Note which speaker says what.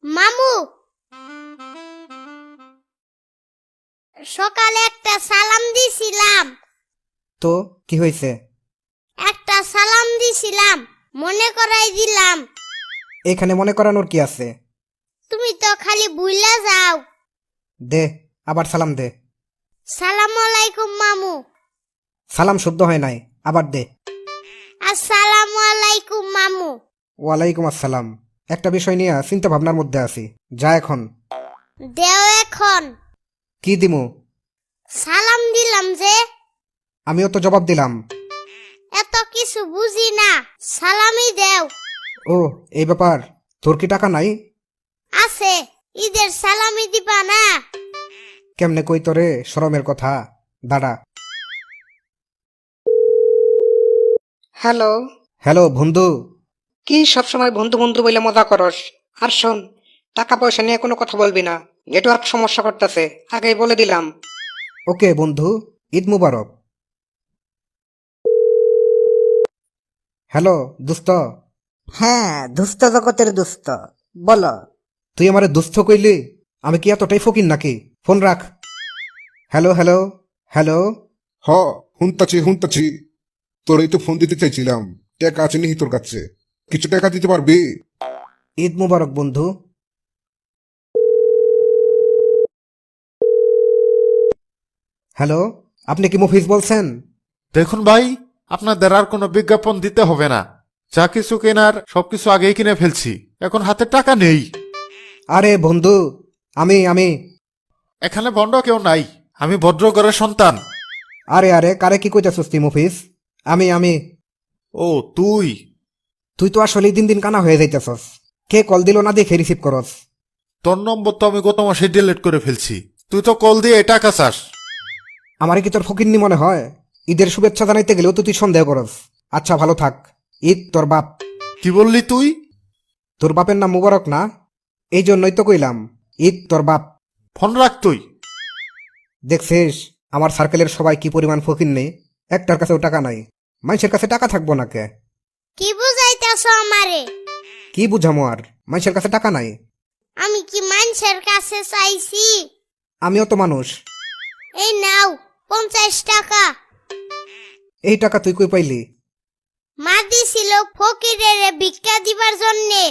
Speaker 1: মামু, সকালে একটা সালাম দিছিলাম।
Speaker 2: তো কি হয়েছে?
Speaker 1: একটা সালাম দিছিলাম, মনে করাই দিলাম।
Speaker 2: এখানে মনে করানোর কি আছে?
Speaker 1: তুমি তো খালি ভুইলা যাও।
Speaker 2: দে, আবার সালাম দে।
Speaker 1: সালামু আলাইকুম মামু।
Speaker 2: সালাম শুদ্ধ হয় নাই, আবার দে।
Speaker 1: আসসালামু আলাইকুম মামু।
Speaker 2: ওয়ালাইকুম আসসালাম। একটা বিষয় নিয়ে চিন্তা ভাবনার মধ্যে আছি, যা এখন।
Speaker 1: দেও এখন।
Speaker 2: কি দিমু?
Speaker 1: সালাম দিলাম যে।
Speaker 2: আমিও তো জবাব দিলাম।
Speaker 1: এত কিছু বুঝি না, সালামই দেও।
Speaker 2: ও, এই ব্যাপার। তোর কি টাকা নাই?
Speaker 1: আছে, ঈদের সালামি দিবা না?
Speaker 2: কেমনে কই তোরে শরমের কথা। দাঁড়া।
Speaker 3: হ্যালো।
Speaker 2: হ্যালো বন্ধু।
Speaker 3: কি সবসময় বন্ধু বন্ধু বলে মজা করস? আর শোন, টাকা পয়সা নিয়ে কোনো কথা বলবি না, নেটওয়ার্ক সমস্যা করতেছে, আগেই বলে দিলাম।
Speaker 2: ওকে বন্ধু, ঈদ মুবারক। হ্যালো দুস্ত।
Speaker 3: হ্যাঁ, দুস্থ জগতের দুস্থ, বলো।
Speaker 2: তুই আমারে দুস্থ কইলি? আমি কি এতটাই ফকির নাকি? ফোন রাখ। Hello hello hello.
Speaker 4: হ, হুনতাছি। তোরই তো ফোন দিতে চাইছিলাম। টাকা আছে নিহি তোর কাছে? কিছু টাকা দিতে পারবি?
Speaker 2: ঈদ মুবারক বন্ধু। হ্যালো, আপনি কি মুফিজ বলছেন?
Speaker 5: দেখুন ভাই, আপনাদের আর কোনো বিজ্ঞাপন দিতে হবে না। যা কিছু কেনার সবকিছু আগেই কিনে ফেলছি, এখন হাতে টাকা নেই।
Speaker 2: আরে বন্ধু, আমি
Speaker 5: এখানে ভণ্ড কেউ নাই, আমি ভদ্র ঘরের সন্তান।
Speaker 2: আরে আরে, কারে কি কইতাছস তুই মুফিজ? আমি
Speaker 5: ও তুই?
Speaker 2: তুই তো আসলে দিন দিন কানা হয়ে যাইতেছস। কে কল দিল না দেখে রিসিভ করস।
Speaker 5: তোর নম্বর তো আমি গত মাসে ডিলিট করে ফেলছি। তুই তো কল দিয়ে টাকা চাস।
Speaker 2: আমারে কি তোর ফকিন্নি মনে হয়? ঈদের শুভেচ্ছা জানাইতে গেলেও তো তুই সন্দেহ করস। আচ্ছা ভালো থাক। ঈদ তোর বাপ।
Speaker 5: কি বললি তুই?
Speaker 2: তোর বাপের নাম মুবারক না? এই জন্যই তো কইলাম ঈদ তোর বাপ।
Speaker 5: ফোন রাখ তুই।
Speaker 2: দেখছিস আমার সার্কেলের সবাই কি পরিমাণ ফকিন্নি। একটার কাছেও টাকা নাই। মানুষের কাছে টাকা থাকবো না কে?
Speaker 1: কি বুঝাইতেছ আমারে?
Speaker 2: কি বুঝামো আর? মানুষের কাছে টাকা নাই।
Speaker 1: আমি কি মানুষের কাছে চাইছি?
Speaker 2: আমিও তো মানুষ।
Speaker 1: এই নাও 50 টাকা।
Speaker 2: এই টাকা তুই কই পাইলি?
Speaker 1: মা দিছিল ফকিরের ভিক্ষা দিবার জন্যে।